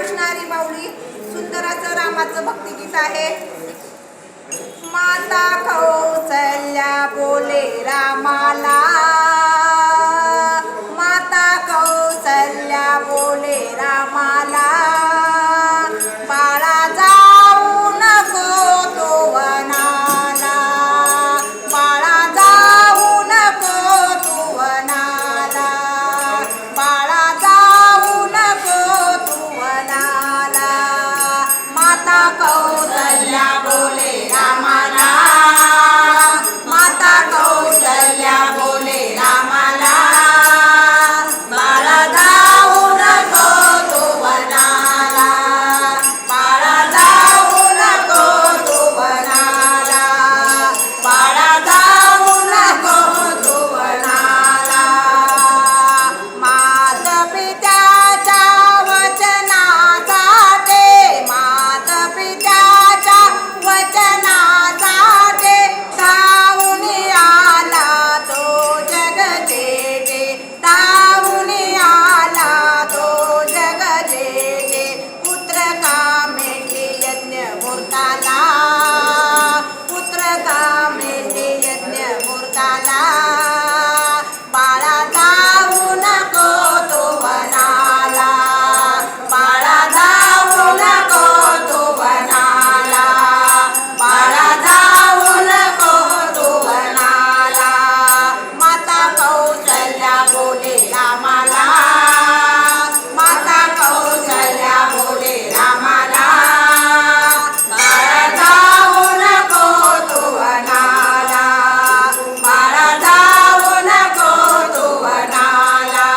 असणारी माऊली सुंदर असं रामाचं भक्तिगीत आहे. माता कौसल्या बोले रामाला, माता कौसल्या बोले रामाला, बाळा जाऊ नको तो वनाला, बाळा जाऊ नको तू वनाला, बाळा जाऊ नको तू वनाला. माता कौसल्या बोले रामाला, माता कौसल्या बोले रामाला, बाळा जाऊ नको तू वनाला, बाळा जाऊ नको तू वनाला, बाळा जाऊ नको तू वनाला. माता पित्याच्या वचनासाठी, माता पित्याच्या वचनासाठी धावून आला तो जग जेजे, धावून आला तो जग जेजे. पुत्र कामेटी यज्ञ मूर्ताला, पुत्र कामेटी यज्ञ मूर्ताला, बाळा जाऊ नको तो वनाला, बाळा जाऊ नको तो वनाला, बाळा जाऊ नको तो वनाला. माता कौसल्या बोले रामाला, माता कौसल्या बोले रामाला, बाळा जाऊ नको तो वनाला, बाळा जाऊ नको तो वनाला,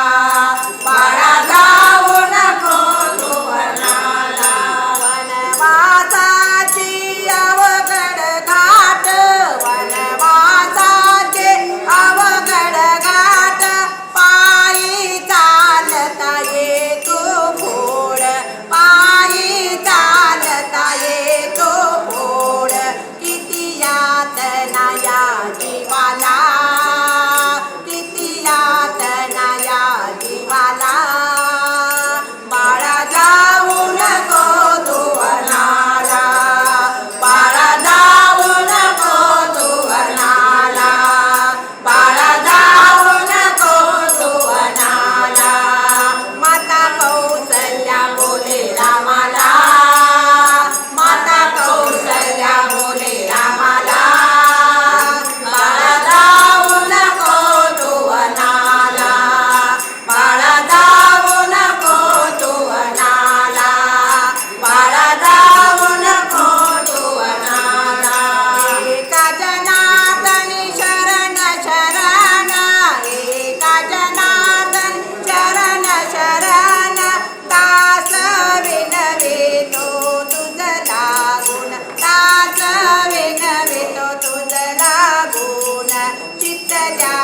बाळा जाऊ नको तो वनाला. वनवासाची अवघड घाट, वनवासाचे अवघड घाट, पायी चालता येतो घोड, पायी चालता येतो घोड. किती यातना या जीवाला, किती यातना या जीवाला, बाळा जाऊ नको तू वनाला, बाळा जाऊ नको तू वनाला, बाळा जाऊ नको तू वनाला. माता कौसल्या बोले रामाला, माता कौसल्या बोले रामाला, बाळा जाऊ नको तू वनाला, बाळा जाऊ नको तू वनाला, बाळा जाऊ नको तू वनाला. एका जनार्दनी शरण शरण, एका जनार्दन शरण शरण, दास विनवितो तुझ लागून, दास विनवितो तुझ लागून. चित्त द्या